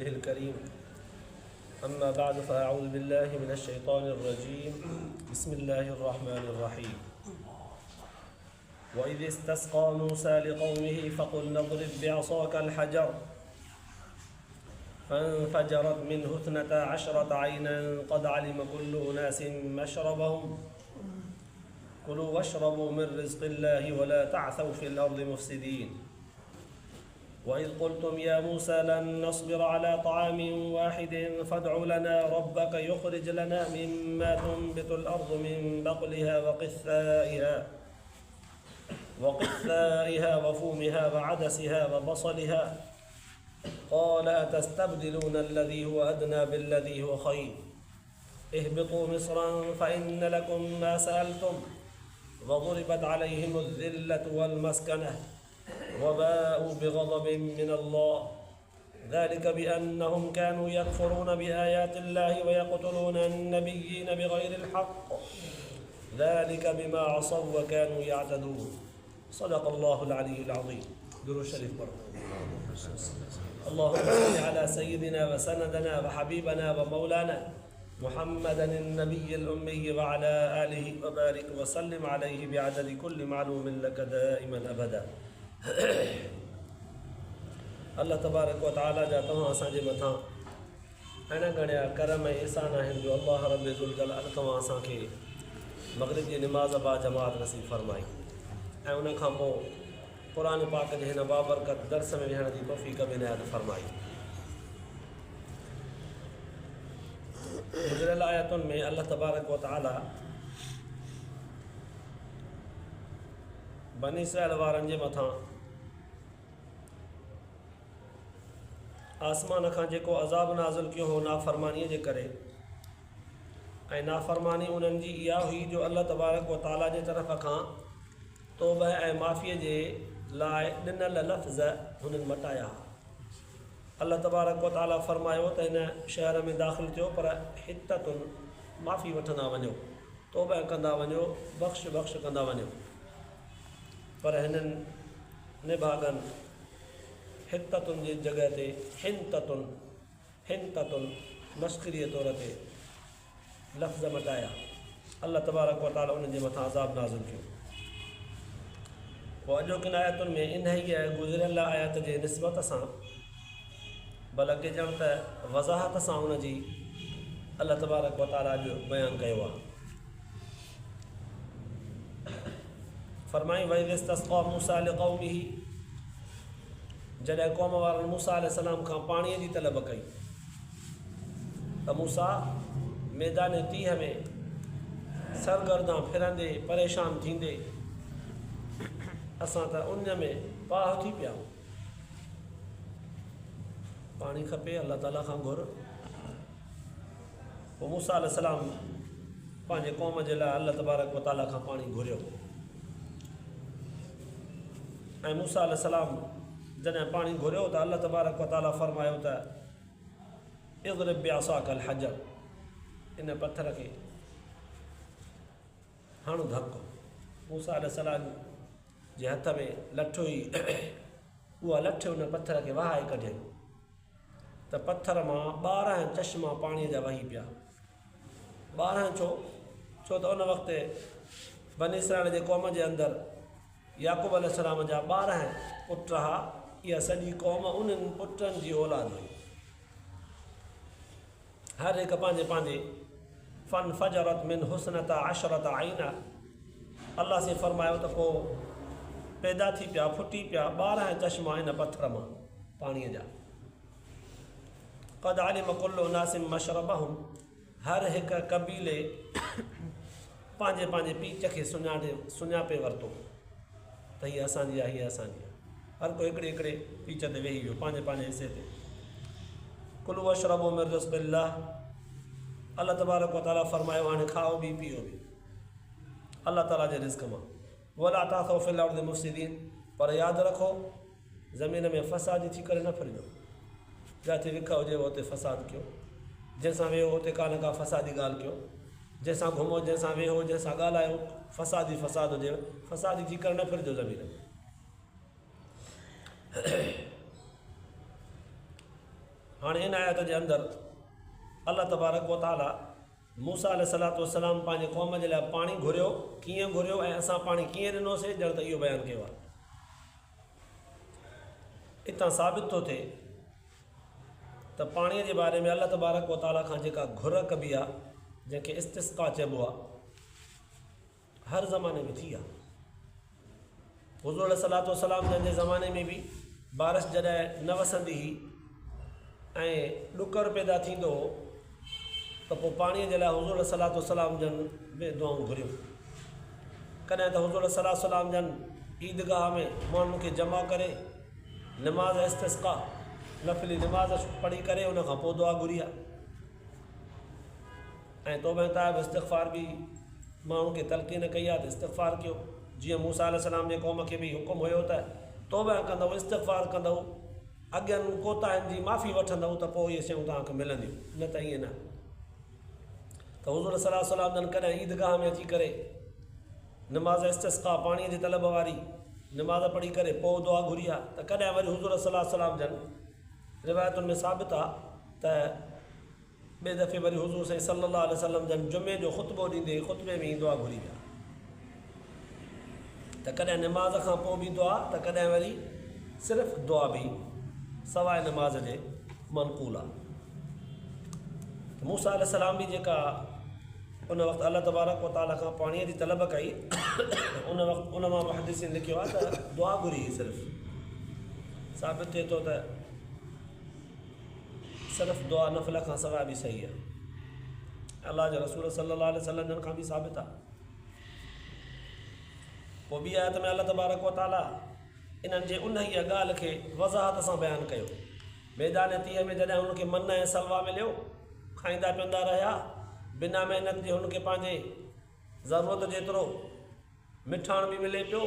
الكريم أما بعد فأعوذ بالله من الشيطان الرجيم بسم الله الرحمن الرحيم وإذ استسقى موسى لقومه فقلنا اضرب بعصاك الحجر فانفجرت منه 12 عينا قد علم كل أناس مشربهم كلوا واشربوا من رزق الله ولا تعثوا في الأرض مفسدين وإذ قلتم يا موسى لن نصبر على طعام واحد فادع لنا ربك يخرج لنا مما تنبت الأرض من بقلها وقثائها وفومها وعدسها وبصلها قال أتستبدلون الذي هو أدنى بالذي هو خير اهبطوا مصرا فإن لكم ما سألتم وضربت عليهم الذلة والمسكنة وباءوا بغضب من الله ذلك بأنهم كانوا يكفرون بآيات الله ويقتلون النبيين بغير الحق ذلك بما عصوا وكانوا يعتدون صدق الله العلي العظيم. درود شريف پڑھو. اللهم صل على سيدنا وسندنا وحبيبنا ومولانا محمد النبي الأمي وعلى آله وبارك وسلم عليه بعدد كل معلوم لك دائما أبدا. अल्लाह तबारक व तआला जा तव्हां असांजे मथां अहिड़ा घणा करम ऐं एहसान आहिनि जो अल्लाह रब ज़ुल जलाल तव्हां असांखे मग़रिब जी निमाज़ बा जमात नसीब फरमाई ऐं उन खां पोइ क़ुरान पाक जे हिन बाबरकत दर्स में विहण जी तौफ़ीक़ बि इनायत फरमाई। गुज़िरियल आयतुनि में अल्लाह तबारक व तआला बनी इसराइल वारनि जे मथां आसमान खां जेको अज़ाब नाज़िल कयो हो नाफ़रमानीअ जे करे ऐं नाफ़रमानी उन्हनि जी इहा हुई जो अल्लाह तबारक व तआला जे तरफ़ खां तौबह ऐं माफ़ीअ जे लाइ ॾिनल लफ़्ज़ हुननि मटाया। अल्लाह तबारक व तआला फ़रमायो त हिन शहर में दाख़िल थियो पर हिततुनि माफ़ी वठंदा वञो, तौबह कंदा वञो, बख़्श कंदा वञो, पर हिननि निभागनि हिततुनि जी जॻह ते हिनतुनि मस्ख़रीअ तौर ते लफ़्ज़ मटाया। अल्लाह तबारक व तआला उन्हनि जे मथां अज़ाब नाज़िल कयो। पोइ अॼोकिन आयतुनि में इन ई गुज़िरियल आयत जे निस्बत सां बल्कि ॼण त वज़ाहत सां उनजी अल्लाह तबारक व तआला जो बयानु कयो आहे। फरमाई वइज़ इस्तस्क़ा मूसा लिक़ौमिही, जॾहिं क़ौम वारनि मूसा अलैहिस्सलाम खां पाणीअ जी तलब कई त मूसा मैदान तीह में सरगर्दा फिरंदे परेशान थींदे असां त उन में पाह थी पिया, पाणी खपे, अल्लाह ताला खां घुर। पोइ मूसा अलैहिस्सलाम पंहिंजे क़ौम जे लाइ अल्लाह तबारक व तआला खां पाणी घुरियो ऐं मूसा अलैहिस्सलाम जॾहिं पाणी घुरियो त अल्लाह तबारक व तआला फ़रमायो त इज़रिब बिअसाकल हजर, इन पत्थर खे हण धक। मूसा अलैहिस्सलाम जे हथ में लठ हुई, उहा लठ उन पत्थर खे वहाए कढियईं त पत्थर मां 12 चश्मा पाणीअ जा वही पिया। 12 छो त उन वक़्तु बनी इसराइल जे क़ौम जे अंदरि याक़ूब अलैहिस्सलाम जा 12 पुट हुआ। इहा सॼी क़ौम उन्हनि पुटनि जी औलाद हुई। हर हिकु पंहिंजे फनफजरत मिन हुस्नता अशरत आइना, अल्लाह से फ़रमायो त पोइ पैदा थी पिया, फुटी पिया 12 चश्मा इन पत्थर मां पाणीअ जा। क़द अलिम कुल्लु उनासिम मशरबहुम, हर हिकु कबीले पंहिंजे पीच खे सुञापे वरितो त हीअ असांजी आहे, हीअ असांजी आहे। हर कोई हिकिड़े पीच ते वेही वियो पंहिंजे हिसे ते। कुलू वशरबू मिन रिज़्क़िल्लाह, अल्लाह तबारक व तआला फ़रमायो हाणे खाओ बि पीओ बि अल्लाह ताला जे रिज़्क़ मां। वला तासौ फिल अर्दि मुफ़्सिदीन, पर यादि रखो ज़मीन में फ़सादी थी करे न फिरिजो। जिथे विख हुजे उते फ़साद कयो, जंहिंसां वेहो उते का न का फ़सादी ॻाल्हि कयो, जंहिंसां घुमो, जंहिंसां वेहो, जंहिंसां ॻाल्हायो, फ़साद हुजे, फ़सादी थी करे न फिरिजो ज़मीन में। हाणे इन आयत जे अंदरि अल्लाह तबारक व तआला मूसा अलैहिस्सलातु वस्सलाम पंहिंजे क़ौम जे लाइ पाणी घुरियो, कीअं घुरियो ऐं असां पाणी कीअं ॾिनोसीं, ॼण त इहो बयानु कयो आहे। हितां साबित थो थिए त पाणीअ जे बारे में अल्लाह तबारक व तआला खां जेका घुर कबी आहे, जंहिंखे इस्तिस्का चइबो आहे, हर ज़माने में थी आहे। हुज़ूर अलैहिस्सलातु वस्सलाम जंहिंजे ज़माने में बि बारिश जॾहिं न वसंदी हुई ऐं ॾुकर पैदा थींदो हो त पोइ पाणीअ जे लाइ हुज़ूर अलैहिस्सलातु वस्सलाम जन में दुआऊं घुरियूं। कॾहिं त हुज़ूर अलैहिस्सलातु वस्सलाम जन ईदगाह में माण्हुनि खे जमा करे नमाज़ इस्तिस्का नफ़िली नमाज़ पढ़ी करे उन खां पोइ दुआ घुरी आहे। ऐं तौबा ताइब इस्तिग़फ़ार बि माण्हुनि खे तलक़ीन कई आहे त इस्तिग़फ़ार कयो, जीअं मूसा अलैहिस्सलाम जे क़ौम खे बि हुकुम हुयो त तौबा कंदव, इस्तिग़फ़ार कंदव, अॻियनि कोताहियुनि जी माफ़ी वठंदव त पोइ इहे शयूं तव्हांखे मिलंदियूं, न त ईअं न। त हुज़ूर सल्लल्लाहु अलैहि वसल्लम जन कॾहिं ईदगाह में अची करे नमाज़ इस्तिस्का पाणीअ जी तलब वारी नमाज़ पढ़ी करे पोइ दुआ घुरी आहे। त कॾहिं वरी हुज़ूर सल्लल्लाहु अलैहि वसल्लम जन रिवायतुनि में साबित आहे त ॿिए दफ़े वरी हुज़ूर साईं सल्लल्लाहु अलैहि वसल्लम जन जुमे जो ख़ुतबो ॾींदे ख़ुतबे में ई दुआ घुरी विया। त कॾहिं नमाज़ खां पोइ बि दुआ, त कॾहिं वरी सिर्फ़ु दुआ बि सवाइ नमाज़ जे मनक़ूल आहे। मूसा अलैहिस्सलाम बि जेका उन वक़्तु अल्लाह तबारक व तआला खां पाणीअ जी तलब कई, उन वक़्तु उन मां मुहद्दिसीन लिखियो आहे त दुआ घुरी सिर्फ़ु। साबित थिए थो त सिर्फ़ु दुआ नफ़िल खां सवाइ बि सही आहे। अल्लाह जे रसूल सल्लल्लाहु अलैहि वसल्लम जन खां बि साबित आहे। पोइ ॿी आयत में अल्लाह तबारक व तआला इन्हनि जे उन ई ॻाल्हि खे वज़ाहत सां बयानु कयो। मैदान तीह में जॾहिं हुनखे मन ऐं सलवा मिलियो, खाईंदा पीअंदा रहिया, बिना महिनत जे हुनखे पंहिंजे ज़रूरत जेतिरो मिठाण बि मिले पियो,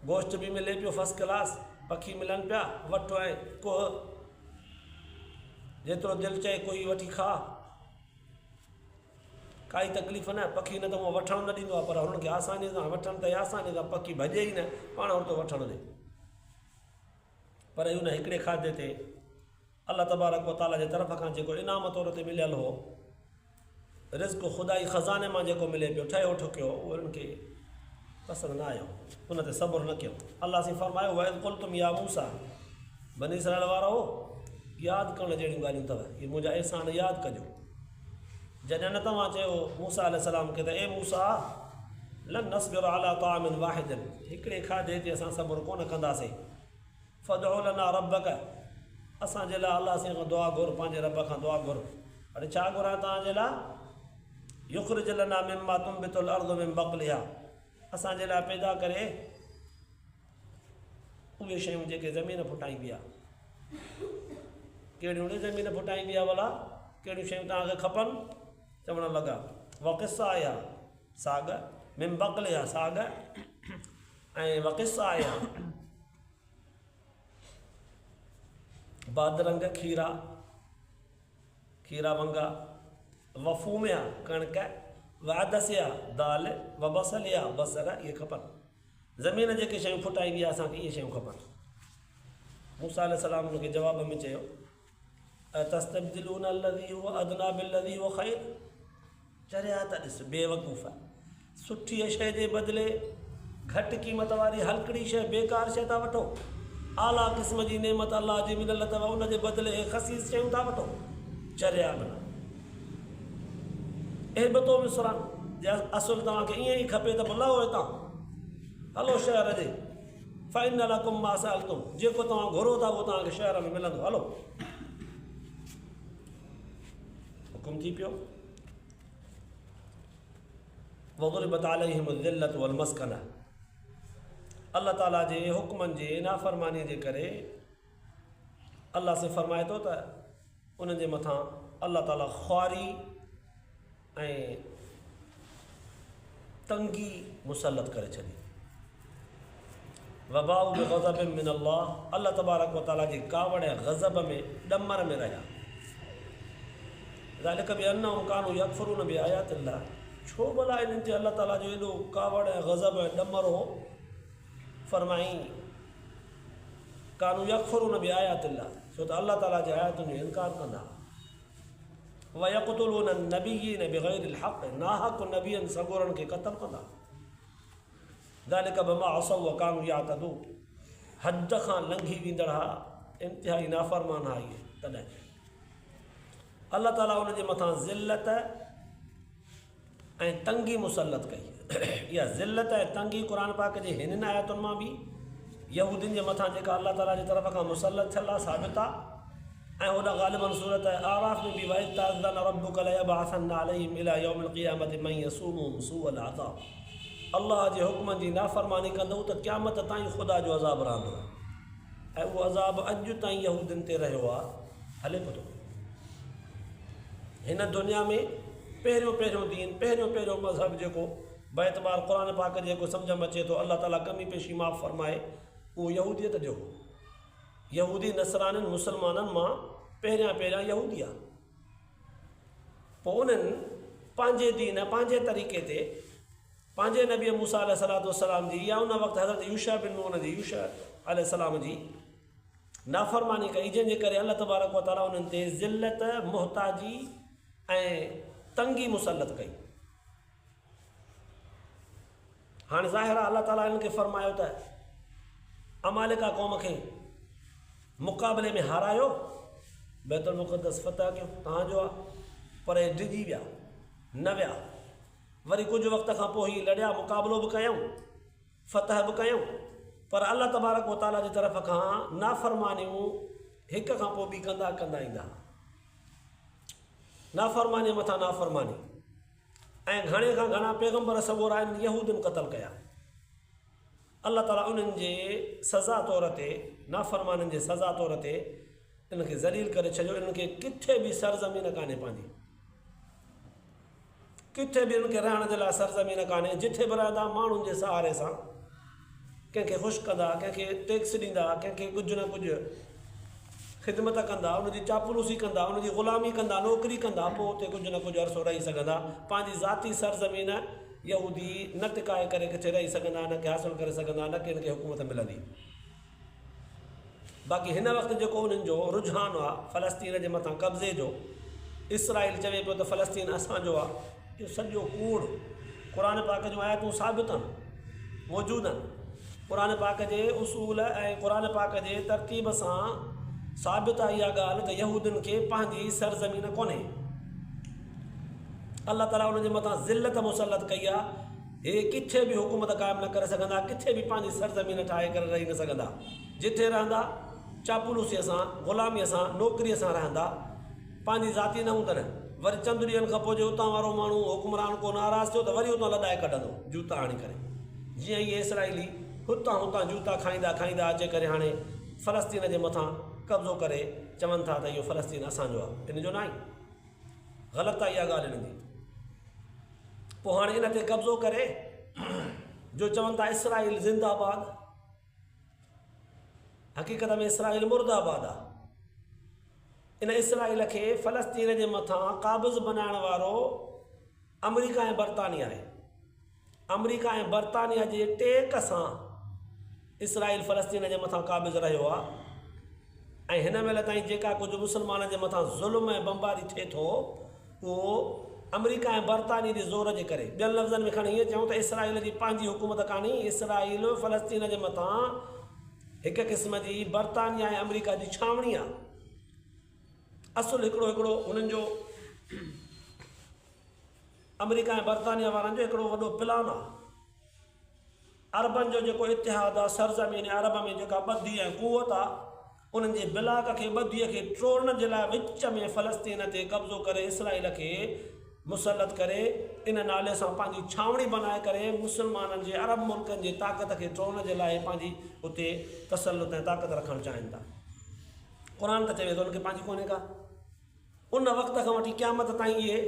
गोश्त बि मिले पियो फर्स्ट क्लास, पखी मिलनि पिया, वठु ऐं कुह, जेतिरो दिलि चए कोई वठी खा, काई तकलीफ़ न। पखी न त उहो वठणु न ॾींदो आहे, पर हुननि खे आसानी सां वठणु त आसानी सां, पखी भॼे ई न, पाण वरितो वठणु ॾे। पर हुन हिकिड़े खाधे ते अल्लाह तबारक व तआला जे तरफ़ खां जेको इनाम तौर ते मिलियल हो, रिज़्क़ ख़ुदाई ख़ज़ाने मां जेको मिले पियो ठहियो ठुकियो, उहो उन्हनि खे पसंदि न आयो, उन ते सब्र न कयो। अल्लाह सां फरमायो वइज़ क़ुल्तुम या मूसा, बनी इसराइल वारो यादि करण जहिड़ियूं ॻाल्हियूं अथव, इहे मुंहिंजा अहसान यादि कजो। जॾहिं न तव्हां चयो मूसा अलैहिस्सलाम खे त ए मूसा लन नस्बिर अला तामिन वाहिदिन, हिकिड़े खाधे ते असां सब्र कोन कंदासीं, फदउ लना रब्बक, असांजे लाइ अलाह सां खां दुआ घुर, पंहिंजे रब खां दुआ घुर। हाणे छा घुरां तव्हांजे लाइ? युख़्रिज लना मिम्मा तुंबितुल अर्ज़ु मिन बक़लिहा, असांजे लाइ पैदा करे उहे शयूं जेके ज़मीन फुटाईंदी आहे। कहिड़ियूं ज़मीन फुटाईंदी आहे भला, कहिड़ियूं शयूं तव्हांखे खपनि? चवणु लॻा वक़िसा आया साग मिन बक़लिहा, साग ऐं वक़िसा आया बादरंग, खीरा, खीरा वंगा, वफ़ूमिया कणक, वादसिया दाल, व बसलिया बसर, इहे खपनि। ज़मीन जेके शयूं फुटाईंदी आहे असांखे इहे शयूं खपनि। मूसा अलैहिस्सलाम हुनखे जवाब में चयो तस्तब्दिलून अल्लज़ी हुव अदना बिल्लज़ी हुव ख़ैर, चरिया त ॾिस बेवकूफ़, सुठी शइ जे बदिले घटि क़ीमत वारी हलकड़ी शइ, बेकार शइ था वठो। आला क़िस्म जी नेमत अल्लाह जी मिलियल अथव, उन जे बदिले ख़सीस शयूं था वठो। चरिया बना एहबतो मिस्रा, असुल तव्हांखे ईअं ई खपे त पोइ लहो हितां, हलो शहर जे, फ़इन लकुम मा सअल्तुम, जेको तव्हां घुरो था उहो तव्हांखे शहर में मिलंदो, हलो। हुकुम थी पियो वज़रिबत अलैहिम ज़िल्लत वल मस्कना, अल्लाह ताला जे हुक्मनि जे नाफ़रमानीअ जे करे अल्लाह से फरमाए थो त उन्हनि जे मथां अल्लाह ताला ख़्वारी ऐं तंगी मुसलत करे छॾी। वबाउ बिग़ज़ब मिन अल्लाह, अल्लाह तबारक व तआला जी कावड़ ऐं ग़ज़ब में ॾमर में रहिया। ज़ालिक बिअन्नहुम कानू यकफ़ुरून बिआयातिल्लाह, छो भला इन्हनि ते अल्लाह ताला जो एॾो कावड़ ऐं ग़ज़ब ऐं ॾमर हो। फरमाई कानू यकफ़ुरून बिआयातिल्लाह, छो त अल्लाह ताला जे आयतुनि जो इनकार कंदा। वयक़्तुलून नबिय्यीन बिग़ैरिल हक़, नाहक़ नबियनि सगोरनि खे क़त्ल कंदा। ज़ालिक बिमा असौ व कानू यातदून, हद खां लंघी वेंदड़ हा, इंतिहाई नाफ़रमान हा इहे। तॾहिं अल्लाह ताला उन जे मथां ज़िल्लत ऐं तंगी मुसलत कई। इहा ज़िल्लत ऐं तंगी क़ुर पाक जे हिननि आयतुनि मां बि यहूदियुनि जे मथां जेका अल्लाह ताला जी तरफ़ खां मुसलत थियल आहे साबित आहे। ऐं होॾा ग़ालिबन सूरत आराफ़ में बि वइज़ तअज़्ज़न रब्बुक लयबअसन्न अलैहिम इला यौमिल क़ियामति मन यसूमुहुम सूअल अज़ाब, अल्लाह जे हुक्म जी नाफ़रमानी कंदो त क़यामत ताईं ख़ुदा जो अज़ाब रहंदो। ऐं उहो अज़ाब अॼु ताईं यहूदियुनि ते रहियो आहे, हले पियो थो। हिन दुनिया में पहिरियों दीन, पहिरियों मज़हब जेको बेतबार क़ुर पाक जेको सम्झ में अचे थो अल्लाह ताला कमी पेशी माफ़ फरमाए, उहो यहूदियत जो हो। यहूदी नसराननि मुसलमाननि मां पहिरियां यहूदी आहे। पोइ उन्हनि पंहिंजे दीन पंहिंजे तरीक़े ते पंहिंजे नबी मूसा अलैहिस्सलातु वस्सलाम जी या उन वक़्तु हज़रत यूशा बिन नून जी यूशा अलैहिस्सलाम जी नाफ़रमानी कई, जंहिंजे करे अल्लाह तबारक व तआला उन्हनि ते ज़िल्लत, मुहताजी ऐं तंगी मुसलत कई। हाणे ज़ाहिर आहे अल्लाह ताला इन्हनि खे फरमायो त अमालिका क़ौम खे मुक़ाबले में हारायो, बैतुल मुक़द्दस फ़तह कयो, तव्हांजो आहे। पर हे डिॼी विया, न विया। वरी कुझु वक़्त खां पोइ ही लड़िया, मुक़ाबलो बि कयूं, फ़तह बि कयूं, पर अल्लाह तबारक व तआला जी तरफ़ खां नाफ़रमानियूं हिक खां पोइ ॿी कंदा ईंदा। नाफ़रमानी मथां नाफ़रमानी, ऐं घणे खां घणा पैगम्बर सगोरा आहिनि यहूदियुनि क़त्ल कया। अल्लाह ताला उन्हनि जे सज़ा तौर ते, नाफ़रमाननि जे सज़ा तौर ते इनखे ज़लील करे छॾियो। इन्हनि खे किथे बि सरज़मीन कान्हे पंहिंजी, किथे बि इन्हनि खे रहण जे लाइ सरज़मीन कान्हे। जिथे बि रहंदा माण्हुनि जे सहारे सां कंहिंखे ख़ुशि कंदा, कंहिंखे टैक्स ॾींदा, कंहिंखे कुझु न कुझु ख़िदमत कंदा, उनजी चापलूसी कंदा, उनजी ग़ुलामी कंदा, नौकिरी कंदा, पोइ उते कुझु न कुझु अरसो रही सघंदा। पंहिंजी ज़ाती सरज़मीन यहूदी न टिकाए करे किथे रही सघंदा, न के हासिलु करे सघंदा, न के हिनखे हुकूमत मिलंदी। बाक़ी हिन वक़्तु जेको उन्हनि जो रुझान आहे फ़लस्तीन जे मथां कब्ज़े जो, इसराइल चवे पियो त फ़लस्तीन असांजो आहे, इहो सॼो कूड़। क़ुर पाक जूं आयतूं साबित आहिनि, मौजूदु आहिनि। क़ुर पाक जे उसूल ऐं क़ुर पाक जे तरतीब सां साबित आहे इहा ॻाल्हि त यहूदियुनि खे पंहिंजी सरज़मीन कोन्हे। अल्लाह ताला उन्हनि जे मथां ज़िल्लत मुसलत कई आहे। हे किथे बि हुकूमत क़ाइमु न करे सघंदा, किथे बि पंहिंजी सरज़मीन ठाहे करे रही न सघंदा। जिथे रहंदा चापलूसीअ सां, ग़ुलामीअ सां, नौकिरीअ सां रहंदा, पंहिंजी ज़ाती न हूंदनि। वरी चंद ॾींहंनि खां पोइ जे उतां वारो माण्हू हुकुमरान को नाराज़ थियो त वरी उतां लॾाए कढंदो जूता आणी करे। जीअं इहे इसराइली हुतां जूता खाईंदा अचे करे हाणे फ़लस्तीन जे मथां कब्ज़ो करे चवनि था त इहो फ़लस्तीन असांजो आहे। इन जो न आहे, ग़लति आहे इहा ॻाल्हि इन्हनि जी। पोइ हाणे इन ते कब्ज़ो करे जो चवनि था इसराइल ज़िंदाबाद, हक़ीक़त में इसराइल मुर्दाबाद आहे। इन इसराइल खे फ़लस्तीन जे मथां क़ाबिज़ बनाइण वारो अमरीका ऐं बरतानिया आहे। अमरीका ऐं बरतानिया जे टेक सां इसराइल फ़लस्तीन जे मथां क़ाबिज़ रहियो आहे। ऐं हिन महिल ताईं जेका कुझु मुस्लमाननि जे मथां ज़ुल्म ऐं बमबारी थिए थो, उहो अमरीका ऐं बरतानिया जे ज़ोर जे करे। ॿियनि लफ़्ज़नि में खणी ईअं चऊं त इसराइल जी पंहिंजी हुकूमत कान्हे, इसराइल फ़लस्तीन जे मथां हिकु क़िस्म जी बरतानिया ऐं अमरीका जी छावणी आहे। असुलु हिकिड़ो हुननि जो अमरीका ऐं बरतानिया वारनि जो हिकिड़ो वॾो प्लान आहे। अरबनि जो जेको इतिहादु आहे, सरज़मीन अरब में जेका ॿधी ऐं कुवत आहे, उन्हनि जे बिलाक खे, ॿधीअ खे टोड़ण जे लाइ विच में फ़लस्तीन ते कब्ज़ो करे इसराइल खे मुसलत करे इन नाले सां पंहिंजी छावणी बनाए करे मुसलमाननि जे अरब मुल्कनि जी ताक़त खे टोड़ण जे लाइ पंहिंजी उते तसल्लुत ऐं ताक़त रखणु चाहिनि था। क़ुर त चवे थो उनखे पंहिंजी कोन्हे का। उन वक़्त खां वठी क़यामत ताईं इहे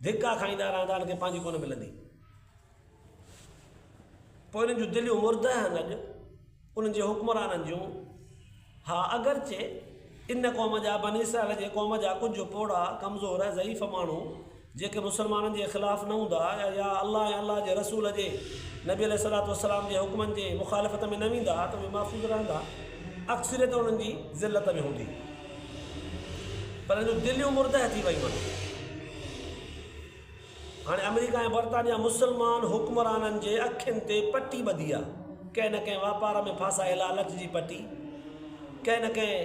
धिका खाईंदा रहंदा, उनखे पंहिंजी कोन मिलंदी। पोइ इन्हनि जूं दिलियूं मुर्दा आहिनि अॼु उन्हनि जे हुक्मराननि जूं। हा, अगरचे इन क़ौम जा, बनी इसराइल जे क़ौम जा कुझु पोड़ा कमज़ोर ज़ईफ़ माण्हू जेके मुसलमाननि जे ख़िलाफ़ु न हूंदा या अल्लाह ऐं अल्लाह जे रसूल जे नबी अलैहिस्सलातु वस्सलाम जे हुक्मनि जे मुखालिफ़त में न वेंदा त उहे महफ़ूज़ रहंदा। अक्सरियत उन्हनि जी ज़िल्लत में हूंदी। पर जो दिलियूं मुर्दा थी वयूं आहिनि। हाणे अमेरिका ऐं बरतानिया मुस्लमान हुक्मराननि जे अखियुनि ते पटी ॿधी आहे, कंहिं न कंहिं वापार में फासाए लालच जी पटी, कंहिं न कंहिं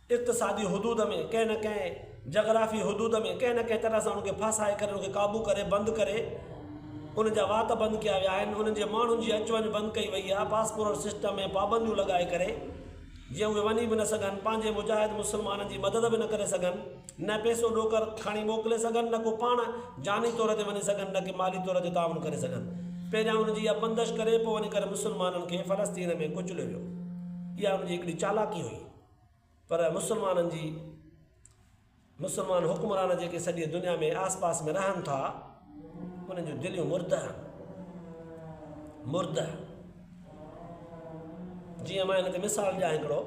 इक़्तिसादी हुदूद में, कंहिं न कंहिं जगराफ़ी हुदूद में, कंहिं न कंहिं तरह सां उनखे फासाए करे उनखे क़ाबू करे बंदि करे उन जा वात बंदि कया विया आहिनि, उन्हनि जे माण्हुनि जी अचु वञु बंदि कई वई आहे, पासपोर्ट सिस्टम में पाबंदियूं लॻाए करे जीअं उहे वञी बि न सघनि, पंहिंजे मुजाहिद मुस्लमाननि जी मदद बि न करे सघनि, न पैसो ॾोकर खणी मोकिले सघनि, न को पाण जानी तौर ते वञी सघनि, न की माली तौर ते ताउन करे सघनि। पहिरियां उनजी इहा बंदिश करे पोइ वञी करे मुस्लमाननि खे फ़लस्तीन में कुचलियो वियो। इहा उनजी हिकिड़ी चालाकी हुई। पर मुस्लमान हुक्मरान जेके सॼी दुनिया में आस पास में रहनि था, उन्हनि जूं दिलियूं मुर्दा जीअं मां हिन ते मिसाल ॾियां हिकिड़ो,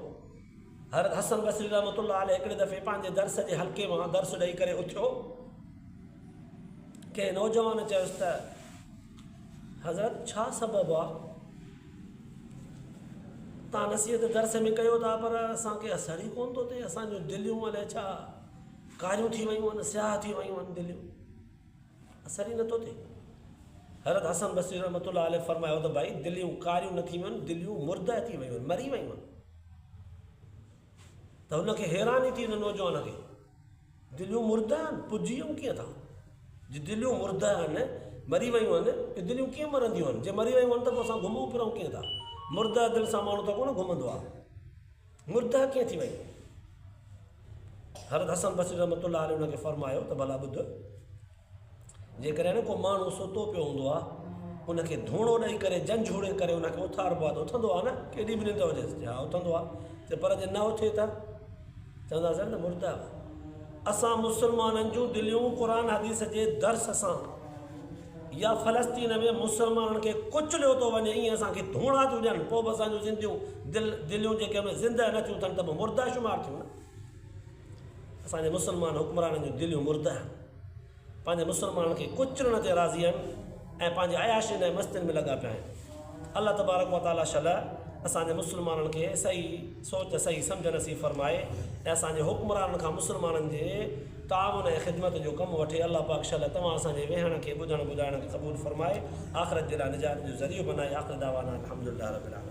हज़रत हसन बसरी रहमतुल्लाह अलैह हिकिड़े दफ़े पंहिंजे दर्स जे हल्के मां दर्स ॾेई करे उथियो। कंहिं नौजवान चयोसि त हज़रत छा सबबु आहे, तव्हां नसीहत दर्स में कयो था पर असांखे असर ई कोन थो थिए, असांजूं दिलियूं अलाए छा कारियूं थी वयूं आहिनि, स्याह थी वयूं आहिनि, दिलियूं असर ई नथो थिए। हज़रत हसन बसरी रहमतुल्लाह अलैह फरमायो त भाई दिलियूं कारियूं न थी वयूं आहिनि, दिलियूं मुर्दा थी वयूं आहिनि, मरी वयूं आहिनि। त हुनखे हैरानी थी, हुन नौजवान खे, दिलियूं मुर्दा आहिनि, पुॼी वियूं कीअं था, जे दिलियूं मुर्दा आहिनि, मरी वयूं आहिनि, इहे दिलियूं कीअं मरंदियूं आहिनि, जे मरी वयूं आहिनि त पोइ असां घुमूं फिरूं कीअं था, मुर्दा दिलि सां माण्हू त कोन घुमंदो आहे, मुर्दा कीअं थी वई। हज़रत हसन बसरी रहमतुल्लाह अलैह हुनखे फरमायो त भला ॿुध, जेकॾहिं न को माण्हू सुतो पियो हूंदो आहे, उनखे धूणो ॾेई करे झंझोड़े करे उनखे उथारिबो आहे त उथंदो आहे न, केॾी बि निंड हुजेसि, हा उथंदो आहे, पर जे न उथे त चवंदासीं न मुर्दा। असां मुस्लमाननि जूं दिलियूं क़ुर हदीस जे दर्स सां या फ़लस्तीन में मुस्लमाननि खे कुचलियो थो वञे, ईअं असांखे धूणा थियूं ॾियनि, पोइ बि असांजूं दिलियूं जेके उन ज़िंदा नथियूं थियनि त पोइ मुर्दा शुमार थियूं न। असांजे मुस्लमान हुक्मराननि जूं दिलियूं मुर्दा आहिनि, पंहिंजे मुस्लमाननि खे कुचलण ते राज़ी आहिनि ऐं पंहिंजे अयाशियुनि ऐं मस्तियुनि में लॻा पिया आहिनि। अल्लाह तबारक व तआला शला असांजे मुस्लमाननि खे सही सोच सही सम्झ नसीब फरमाए ऐं असांजे हुक्मराननि खां मुस्लमाननि जे ताउन ऐं ख़िदमत जो कमु वठे। अल्लाह पाक शला तव्हां असांजे वेहण खे ॿुधण ॿुधाइण खे क़बूल फरमाए, आख़िरत जे लाइ निजात जो ज़रियो बनाए। आख़िर दावाना अल्हम्दुलिल्लाह रब्बिल आलमीन।